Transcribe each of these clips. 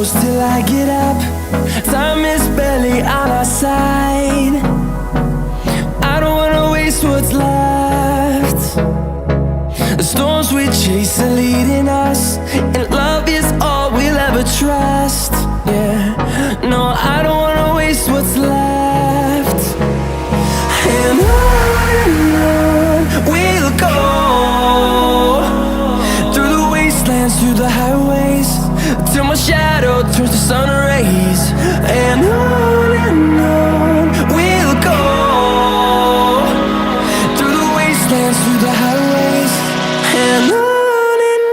close till I get up. Time is barely on our side. I don't wanna waste what's left. The storms we chase are leading us, and love is all we'll ever trust. Yeah, no, I don't wanna waste what's left. And on we'll go, through the wastelands, through the highways, till my shadow turns to sun rays. And on we'll go, through the wastelands, through the highways, and on we'll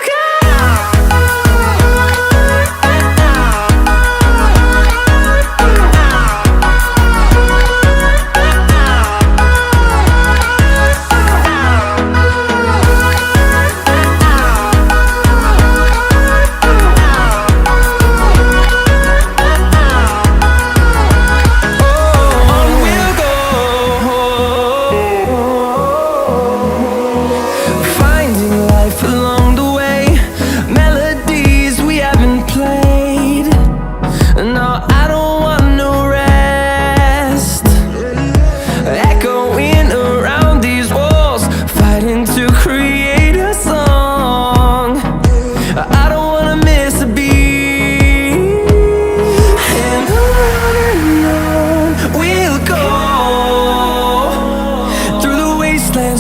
go.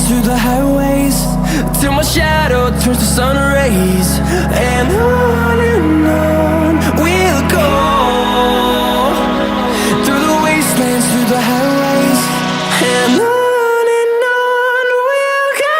Through the highways, till my shadow turns to sun rays. And on we'll go, through the wastelands, through the highways, and on we'll go.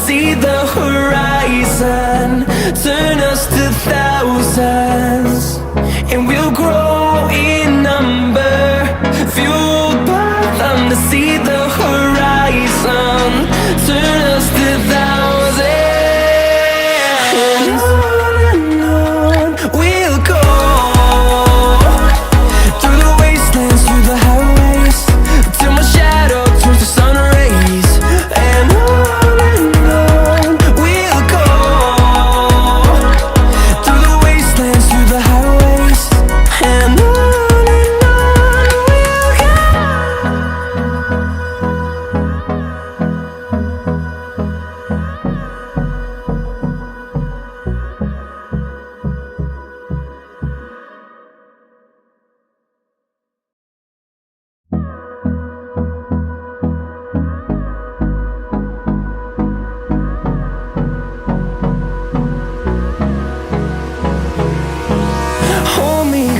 See the horizon turn us to thousands, and we'll grow in number, fueled by them. To see the horizon turn us to thousands, and on we'll go, through the wastelands, through the highways, till my shadow turns to sun rays. And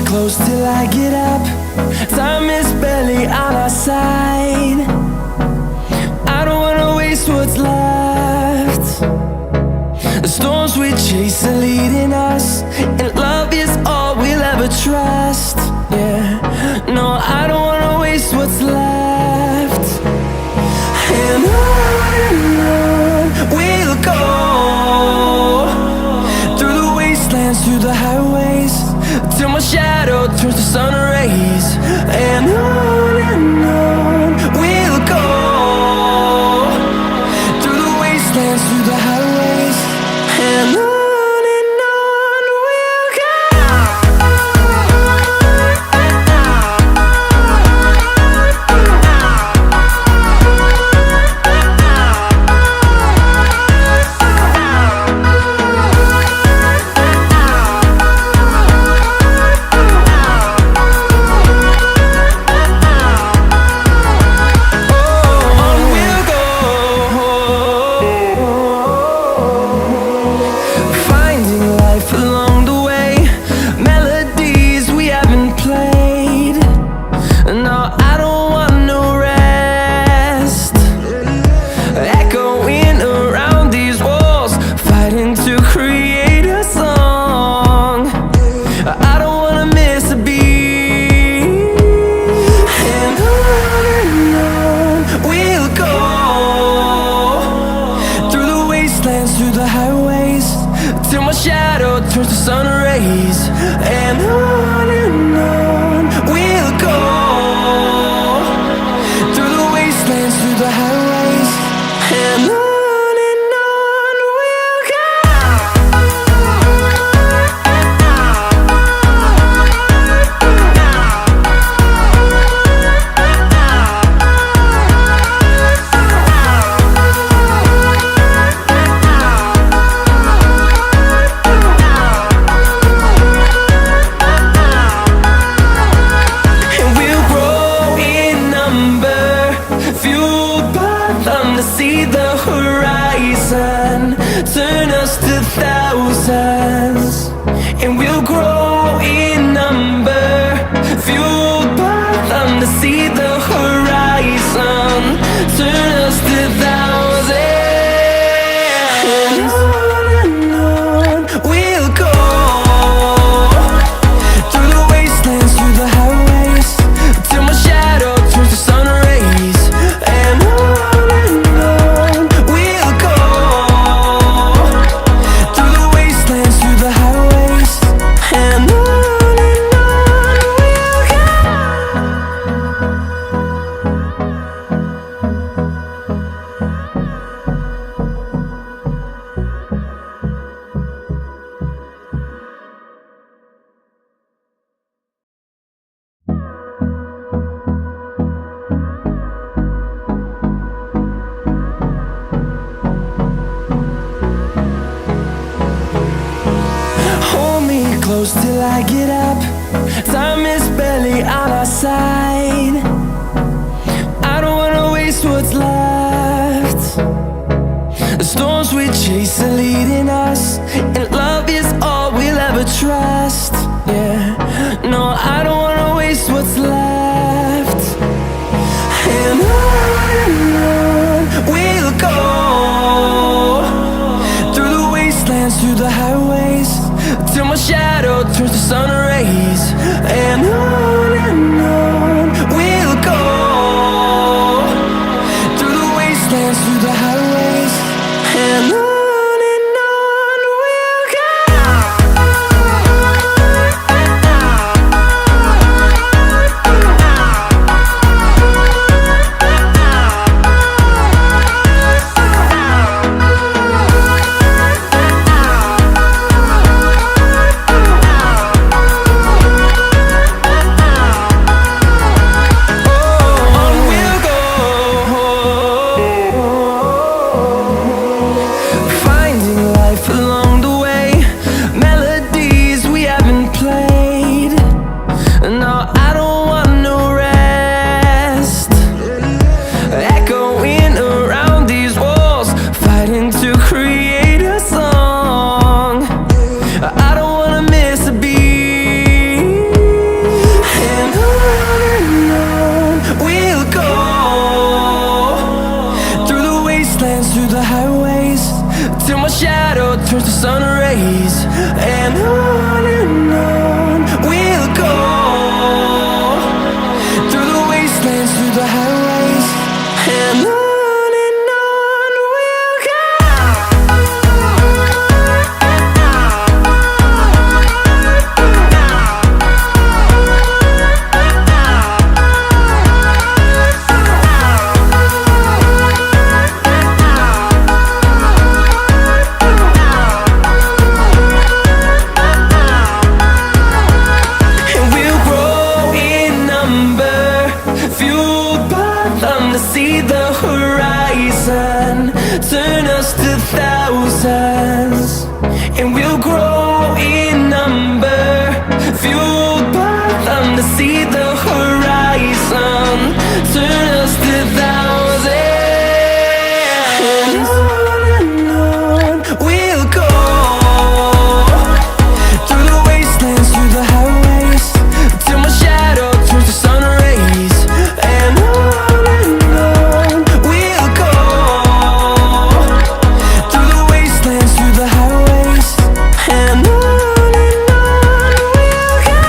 close till I get up. Time is barely on our side. I don't wanna waste what's left. The storms we chase are leading us, and love is all we'll ever trust. Yeah, no, I don't wanna waste what's left. And on we'll go, through the wastelands, through the highways, till my shadow turns to sun rays. And on we'll go, through the wastelands, through the highways, and on we'll go. to see the horizon, turn us to thousands, and we'll grow in number, fueled by them to see the horizon, turn us to thousands. And on we'll go, through the wastelands, through the highways, till my shadow turns to sun rays. And on we'll go, through the wastelands, through the highways. And on we'll go. Hold me close till I get up. Time is barely on our side. I don't wanna waste what's left. The storms we chase are leading us, and love is all we'll ever trust. Yeah, no, I don't wanna waste what's left. And on we'll go, through the wastelands, through the highways, till my shadow turns to sun rays. And on we'll go, through the wastelands, through the highways. And on we'll go. Through the highways, till my shadow turns to sun rays. And on we'll go, through the wastelands, through the highways. And on we'll go. See the horizon, turn us to thousands, and we'll grow in number, fueled by them to see the horizon, turn us to thousands. And on we'll go, through the wastelands, through the highways, till my shadow turns to sun rays. And we'll go, through the wastelands, through the highways. And on we'll go.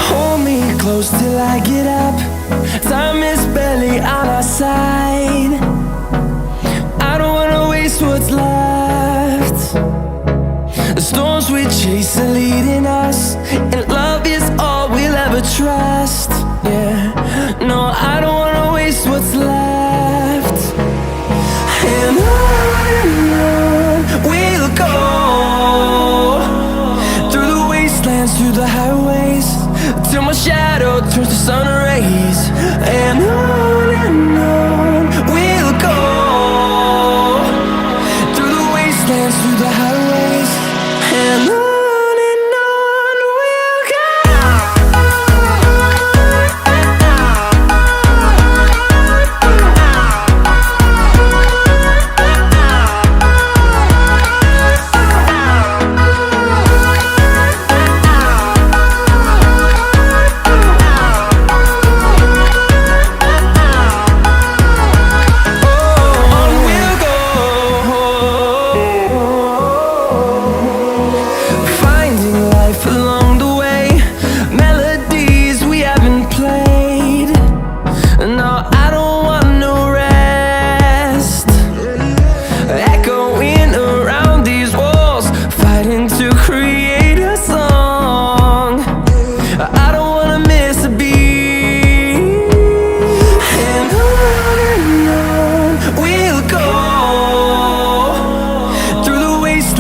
Hold me close till I get up. Time is barely on our side. I don't wanna waste what's left. The storms we chase are leading us, and love is all we'll ever trust. Yeah, no, I don't wanna waste what's left. And on we'll go,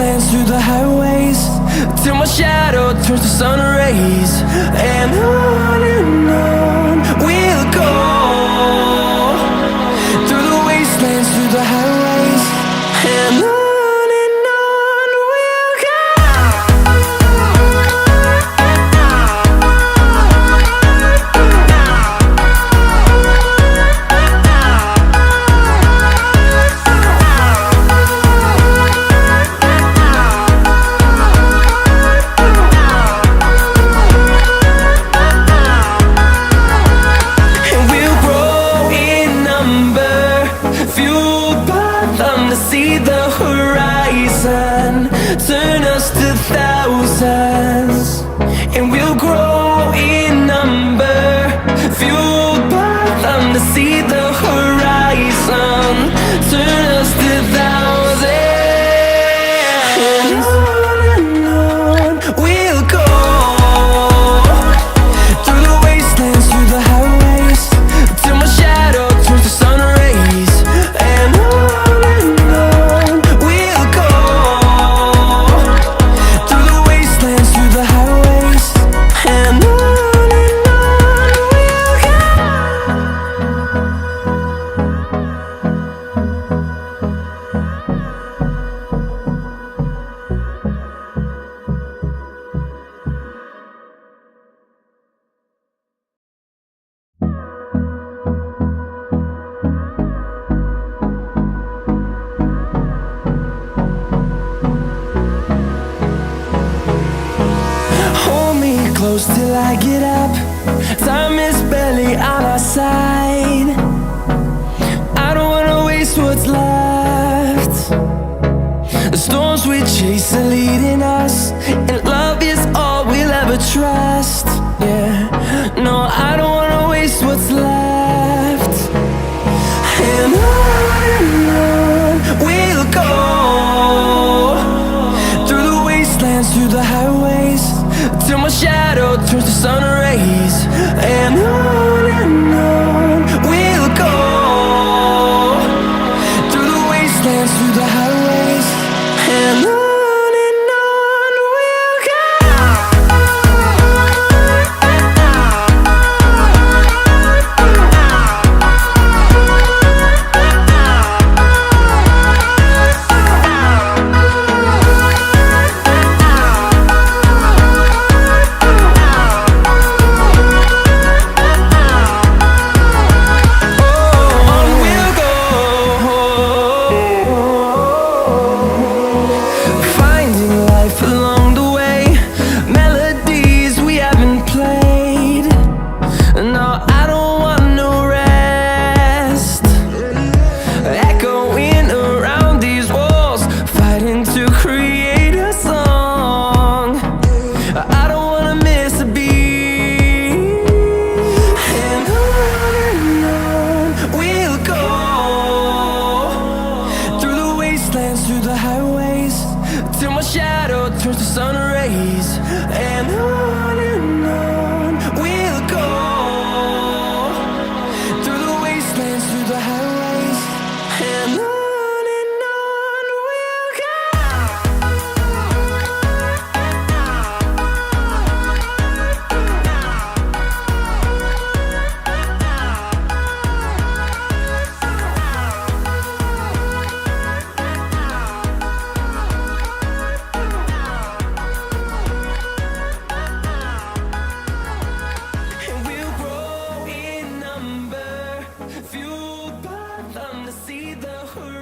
wastelands, through the highways, till my shadow turns to sun rays. And on we'll go, through the wastelands, through the highways, and on we'll go. See the horizon, turn us to thousands, and we'll grow in number, fueled by them. To see the horizon, turn us to thousands, and on we'll go, through the wastelands, through the highways, till my shadow turns to sun rays. And close till I get up. Time is barely on our side. I don't wanna waste what's left. The storms we chase are leading us, and love is all we'll ever trust. Yeah, no, I don't wanna waste what's left. And on we'll go, through the wastelands, through the highways, till my shadow turns to sun rays. And on we'll go, through the wastelands, through the highways, and on we'll go. Through the highways, till my shadow turns to sun rays. And on we'll go, through the wastelands, through the highways, and on we'll go. Fueled by them, to see the horizon.